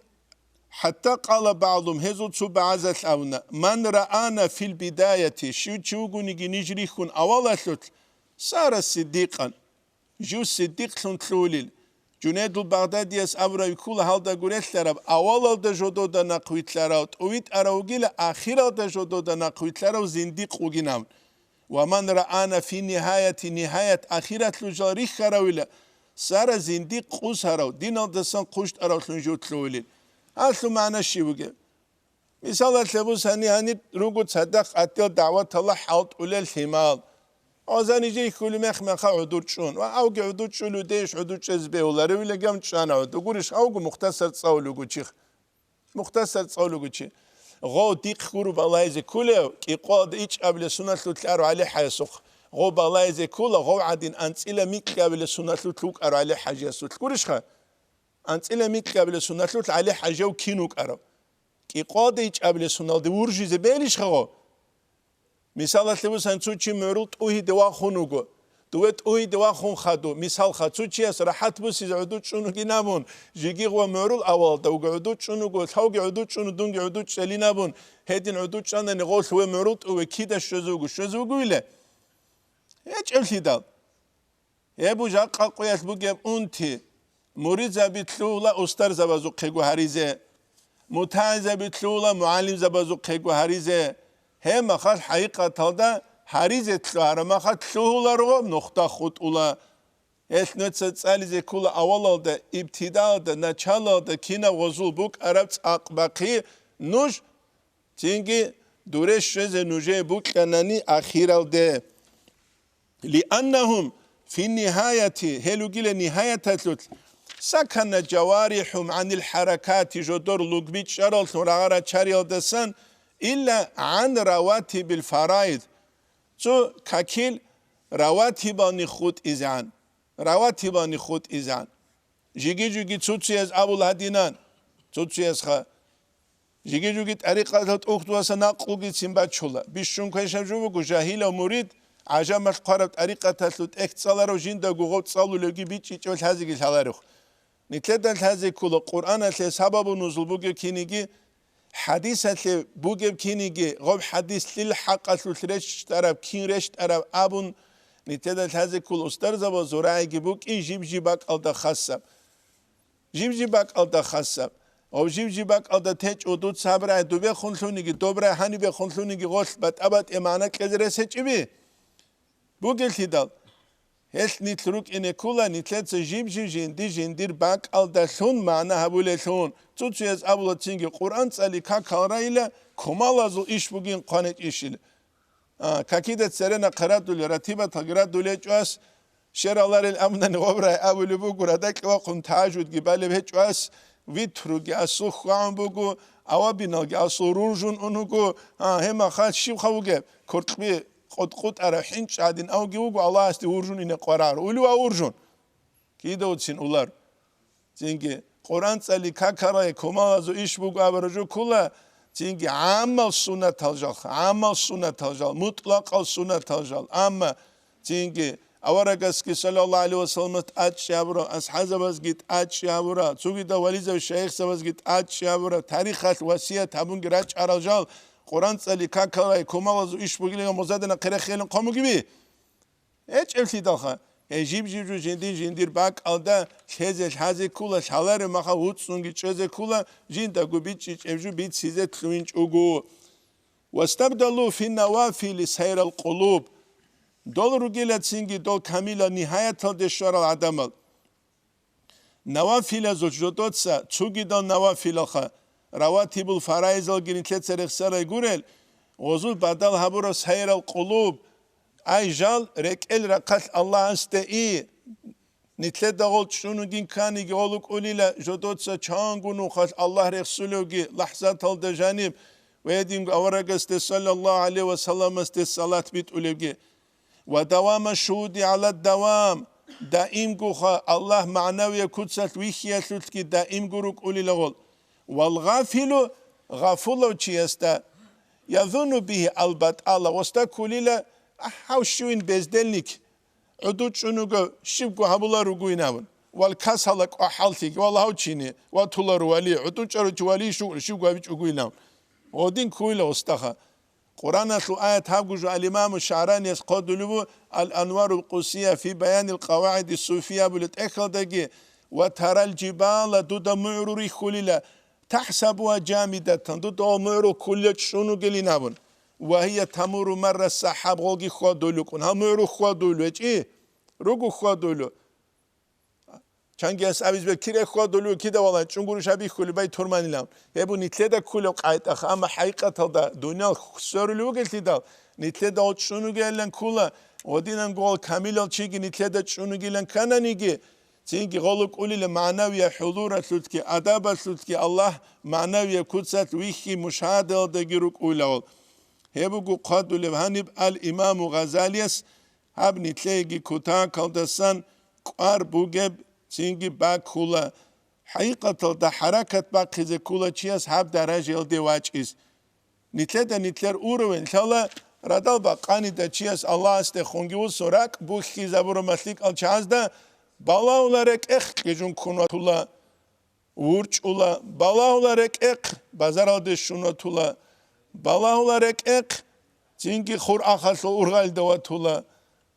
حتى قال بعضهم هزو تسو بعزت اونا من رآنا في البداية شو تشوغوني نجري خون أولا ثلث صار صديقا جو صديق ثلث تلوليل جنيد البغدادي اس أبرا يكول هالدا قريت لرب أولا دا جدو دا نقويت لراوت اويت أراوغيل آخرا دا جدو دا نقويت لراو زنديق وغنام ومن رآنا في نهاية آخرة لجاري خراويل صار زنديق قوس هراو دين الدسان قوشت أراو تلنجو تلوليل أصل معنى شيء مثال تلبس هني روجو تصدق أتيل دعوة الله حاط ولا الحمال أذن يجي كل ما خا عدود شون أو عدود شون وديش عدود جذبه ولا ولا جام شان عدود تقولش أو مختصر تصاولو قشيخ مختصر تصاولو قشي غو ديق خورو بالله إذا كله يقاد إيش قبل سنة تلقى عليه حيسخ غو بالله إذا كله غو عدين أنت إلى ميك قبل سنة تلقى عليه حاجة سوت تقولش خا أنت إلى ميت قبل سنة لوت عليه حاجة وكينوك أرو كي قاديج قبل سنة دي ورجي زباليش خو مثال تلبس هنسو چي مرول توهي دوا خونوغو دوت توهي دوا خون خدو مثال خدو چي راحت بس عدود شنو كي نابون جيجي غو مرول أول دو عدود شنو غو ثوق عدود شنو دونج عدود شلي نابون هيدين عدود شنو نغول هو مرول تو كيدا شزوغو إله هيك ألفي دال يبو جاق قويت بوجب أنتي مريد زبيتلولا أستر زبازو قيقو هريزه متعين زبيتلولا معلم زبازو قيقو هريزه هم خاص حقيقة هذا هريزه تلوها ما خاص تلولا رو نقطة خط ولا إثنين تسألي كولا أولا ده ابتداء ده نشالا ده كنا وصول بوك عربت أقبقي نوش تيجي دورش شز نوجه بوك كناني أخيرا ده لأنهم في النهاية هلو جل نهاية تلوت سكن جوارحهم عن الحركات جدور لقبيت شرال ثورة شريال دسان إلا عن رواتب الفرائض تو كاكيل رواتباني خود إزان رواتباني خود إزان جيجي تسوتسي از أبو الهدينان تسوتسي از خا جيجي طريقة أخت واسنا قلقي سنبات شولا بيشون كيشم جوبو جاهيل ومريد عجم القرب طريقة تسلوت اختصالارو جيندا قوغوت صالو لغي بيتشي چول هزيگي سالارو نتلدن هذه كل القرآن اللي سبب نزول بوجب كينيجي حديث اللي بوجب كينيجي غب حديث للحق الثلث طرف كين رشت طرف أبون نتلدن هذه كل أسترز وزراعي جبوك إن جيبك ألدا خاصة جيبك ألدا خاصة أو جيبك ألدا تج ودود صبر دوبه خنثونيجي دوبره هني بخنثونيجي غش بتأبد إمانك كذا سجبي بوجل هيدال هل نتلوك إن كولا نتلت جندير باك الدثون معنا هبولثون تطيز أبولا تيجي قرآن سالي كاكارايلا كمالازو إيش بوجين قانت إيشيل كاكيدة سرنا قرات دولي رتيبة تقرات دولي جواس شر الله الأمن نغبره أولي بوجو ردك وقم تاجود جبال بهجواس ويترو جاسو خوان بوجو أوابينا جاسو رونجون أنوجو هم خال شيب خوجب كرتبي قد أرحين شادين أو جوجو الله است ورجون إن قرار ولو ورجون كيدا وتشين أولار تيجي قرآن سالي كاكراي كمال زو إيش بوجو أبرجو كله تيجي عمل سنة تلجال عمل سنة تلجال مطلق السنة تلجال أما تيجي أورجس كي صلى الله عليه وسلم أتشابرا أصحاب بزجت أتشابرا تسوي دا وليز الشيخ سبزجت أتشابرا تاريخ الوصية تابون جراج أرجال قرآن سالي كاكراي كمال زو إيش بوجو مزادنا قرأ خيلن قامو جبي إيش ألتي دخا جيب جندير باك ألدا شهزة حازة كولا شالار ما خاوت سونجي شهزة كولا جندا قبيت شجو بيت سيزة تلوينج أوجو واستبدلوا في النوافل سير القلوب دول رجلات سينجي دول كاملة نهاية الدشار العدمل نوافل زوجدوت سا تشوجي دول نوافل خا رواتب الفرائض الجنتلت سرخسر يقول وزول بدل هبور سير القلوب أيجال ركل رقص الله استئي نتلد دغول شنو دين كان يقولك أوليلا جدود سچانغونو خاص الله رسولوجي لحظة تلد جانب ويدين أورج صلى الله عليه وسلم الصلاة بيت أولوجي ودوام الشهود على الدوام دائم گوخا الله معنوی کتسات ویخیاسوت کی دائم گروک اولی لغول والغافل غافلو چی استا یظن به البت الله وستا کولیلا هاوشوین بزدلنیک عدود شنوگا شبگو هبولا رگوی نبون والکسالک احالتیک والله هاو چینه و طولا روالی عدود چارو چوالی شبگو هبیچ اگوی نبون ودين كويلة استخا قرآن أصل آية هابجو الإمام الشعراني يسقط الأنوار القدسية في بيان القواعد الصوفية بالتأكد وترى الجبال دود معروري خليلة تحسبها جامدة دود معرور كل شنو قلينابون وهي تمر مر السحاب غوغي خودولوكون هم معرور خودولو إيه رجو خودولو چنگی از آبیز به کیره خود دلو کی دوالن چون گروش آبی خالی بای ترمانیلام هبو نیتله دا کلو قایت آخه اما حقیقت دا دنیا سرلو گلتی دا نیتله دا چونو گلن کلا ودینن گول کامیل چیگی نیتله دا چونو گلن کننیگی چیگی غلق اولی معنوی حضور اسود کی ادب اسود کی الله معنوی کدست ویخی مشاهده دگیروک اولال هبو گو قادو لبهانیب الامام غزالیس هب نیتلهگی کتا کالدستان قار بوگب چینگی با کولا حقیقت دا حرکت با خیز کولا چیز هب درجه الدی واج است نیتلر اوروین شالا ردال با قانی دا چیز الله است خونگی و سرک بو خیز برو مسلیک ال چاز دا بالا olarak gecun kunatula urç ula bala olarak bazar adı şunatula bala olarak çingi khur akhası urgal davatula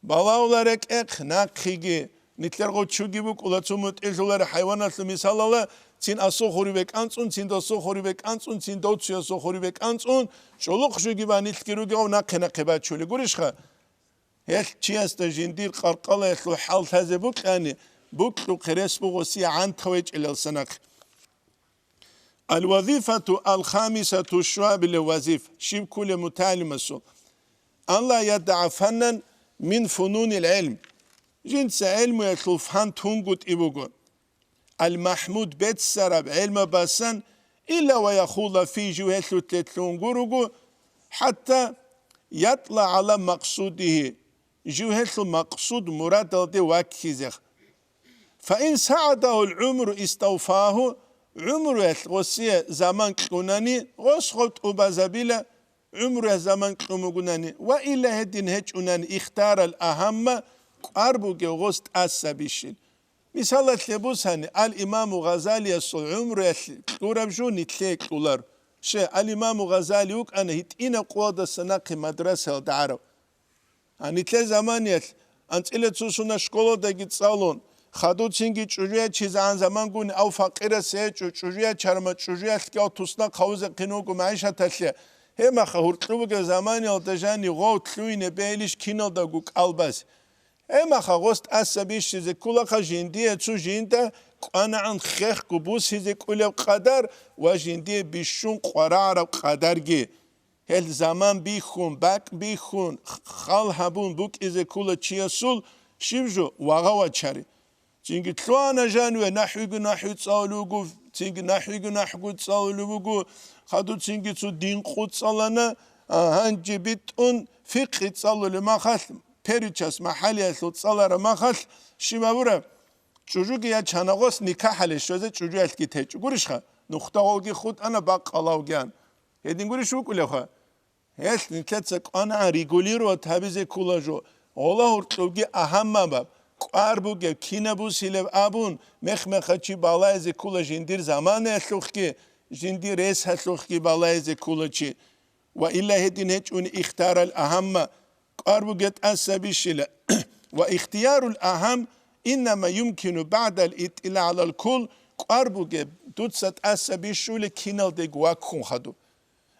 bala olarak nakigi nitler goçugi bu kulatsumut ezolar hayvanatlı misalala çin aso khoribek antsun çin doso khoribek antsun çin dotsuya so khoribek antsun çoluk şu gibi nitkirugi o nakena qebat çöle gurishkha هل چیست جندیر قرقله خو حال هذا بوك يعني بوك قريس بوغسي عن تويج إلى السنق الوظيفة الخامسة الشعب الوظيف شيب كل متعلم السوق الله يدعى فنا من فنون العلم جنس علم يطلب فن تنقط إبوغو المحمود بيت سرب علم بسن إلا ويخول في جهة تتلونغورغو حتى يطلع على مقصوده جهة المقصود مراد الدي واكيزخ فإن ساعده العمر استوفاه عمر غسية زمان كوناني غسخط أبازابيلا عمر زمان كوناني وإلا هدين هجوناني اختار الأهم قربوك غست أسابيشين مثال تلبوس هاني الإمام غزالي الصل عمر قربجوني تليك دولار شيء الإمام غزالي وك أنا هتينا قوادة سناقي مدرسة الدعارو أني تل زمانيت أنت إلى تسونا شكولو دقيت صالون خدو تينجي تشجيع چیز عن زمان گونی أو فقيرة سه تشجيع چرما تشجيع تكاو تسنا خوز قنوق معيشة تسلية هم خورتلو که زمانی التجانی غوت لوینه بیلیش کینال داگوک الباس هم خواست عصبیش چیز کلا خجیندیه تو جینده قانعن خیخ کبوس چیز کلا قدر و جیندیه بیشون قرار قدر گی هل زمان بیخون بک بیخون خال هبون بوک از کلا چیاسول شیبجو واقع و چری چینگی تلوانه جانوه نحوی تصالوگو چینگی نحوی تصالوگو خدو چینگی تو دین خود سالانه هنجی بیت اون فقه تصالو ما خال پریچاس محلی اصل تصالاره ما خال شیما بوره چوجوگی یا چناغاس نکاح حلش شده چوجو الکی تیچو گوریش خواه نختا آگی خود انا باق آلاوگیان هدین گوریش رو کلی خواه هست نکتسک آنا ریگولی رو تبیز کلا جو اولا هرطوگی اهم باب قربوگه کینه بو سیلب ابون مخمخچی بالای از کلا جندیر زمان اسلوخ کی جندیر رئیس اسلوخ کی بالای از کلا چی و الا هدین هیچ اون اختیار الاهم قربوگه عصبی شله و اختیار الاهم انما يمكن بعد الاطلاع على الكل قربوگه دوست عصبی شله کینال دگوا کن خدو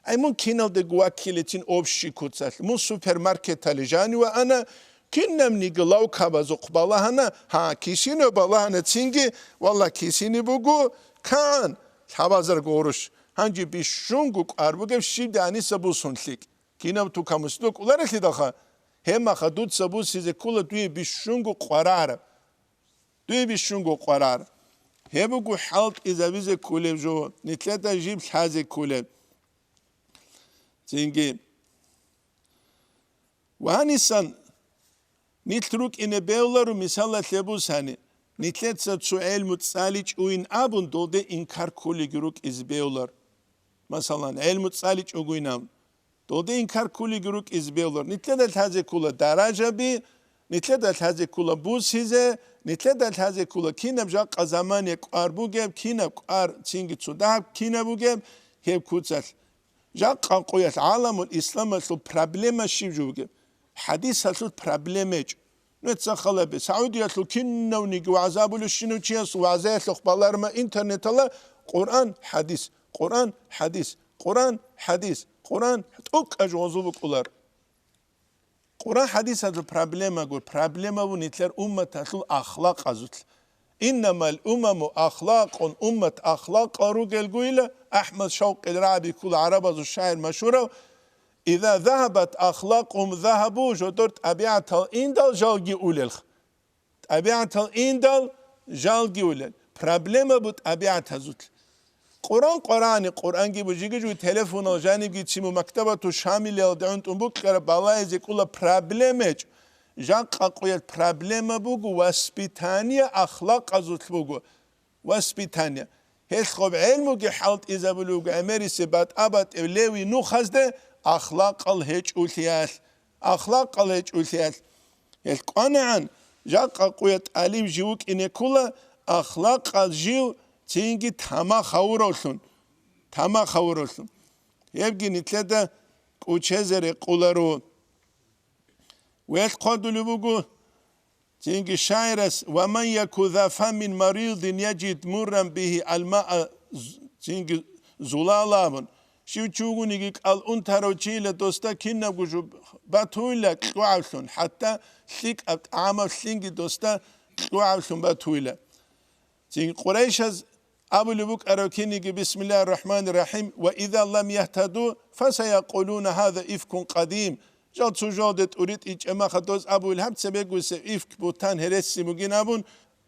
ایمون کینال دگوا کلیتین obşi kutsal mun süpermarket alijani ve ana kinnem niglav kabazo qbalahana ha kisini balahana çingi valla kisini bugu kan habazar goruş hangi bir şungu arbuge şimdi anisa bu sunlik kinam tu kamusluk olarak daha hem khadut sabu size kula duy bir şungu qarar duy bir şungu qarar hebugu halt izabize kulevjo nitleta jib haze kulev çingi ve hanisan نيتروك إن بيولارو مثال لبوساني نتلت سؤال متسالج وين أبون دولده إنكار كل جروك إز بيولار مثلا علم متسالج وينام دولده إنكار كل جروك إز بيولار نتلت هذه كل درجة بي نتلت هذه كل بوس هذا نتلت هذه كل كينب جاق زمان يقار بوجب كينب قار تينج توداب كينب بوجب هي كوتسل جاق قوية عالم الإسلام سو problem شيء جوجب حديث سو problem نتسخلا بسعودية سو كنا ونيجو عذاب الشنو تشيس وعزاء لخبالار ما إنترنت الله قرآن حديث قرآن حديث قرآن حديث قرآن أك أجوزو بقولار قرآن حديث هذا problem أقول problem ونتلر أمة تسل أخلاق أزوت إنما الأمم أخلاق أمة أخلاق أروجل قويلة أحمد شوق الرعبي كل عرب ذو الشاعر مشهور إذا ذهبت أخلاقهم ذهبوا جدرت أبيعة الإندل جالجي أولل أبيعة الإندل جالجي أولل problem بود أبيعة هزوت قرآن gibi جيجو تلفون الجانب جيت سيمو مكتبة شامل يلدعون تنبوك كرا بالايزي كل problem جاق قوية problem بوغو واسبيتانيا أخلاق أزوت بوغو واسبيتانيا هل خب علمو جي حالت إذا بلوغو أمري سبات أبات إوليوي نو خزده أخلاق الهج أولتيال أخلاق الهج أولتيال القناعن جاق قوية أليم جيوك إنه كل أخلاق الجيو تينجي تما خورولسون تما خورولسون يبقى نتلدا كوتشزر قولارو ويتقادو لبوغو تينجي شايرس ومن يكو ذا فم مريض يجد مرا به الماء تينجي زلالابن شو تشوفوا نيجي الأنتارو تشيل دوستا كنا بجو باتويلا كوعشون حتى سيك عمل سينج دوستا كوعشون باتويلا تين قريش أبو لبوك أروكيني بسم الله الرحمن الرحيم وإذا لم يهتدوا فسيقولون هذا إفك قديم جاد سجادت أريد إجماع خدوز أبو الهم سبيقوا إفك بوتان هرسي مجنابون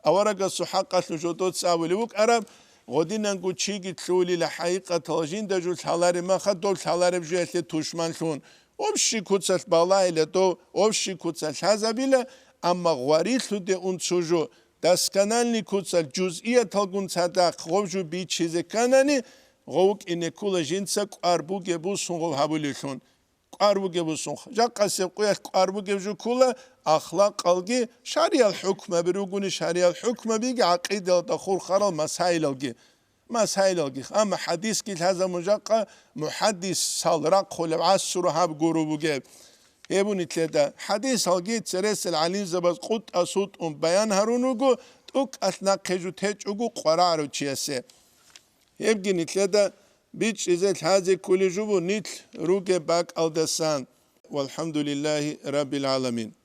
أورق الصحاقة سجادت أبو لبوك أرب غدينا نقول شيء تقولي لحقيقة تلجين دجول سالاري ما خدول سالاري بجوة توشمان شون وبشي كوتسل بالاي لدو وبشي كوتسل هذا بلا أما غواريث لدي اون سوجو دسكنالني كوتسل جزئية تلقون صدق غوجو بي چيزه كناني غوك إنه كل جنسك أربو جبوسون غو هبوليشون أربو جبوسون جا قسم قوية أربو جبوسون كل أخلاق الجي شريعة الحكمة بروجون شريعة الحكمة بيجي عقيدة دخول خرال مسائل الجي مسائل الجي أما حديث كل هذا مجاقة محدث سالرق خلب عصر هاب جروب جاب يبون تلدا حديث الجي ترس العليم زبز قط أصوت بيان هرونوجو توك أثناء كجو تجوجو قرارو تشيسه يبقى نتلدا بيتش إذا هذا كل جبو نيت روجي باك أو دسان والحمد لله رب العالمين.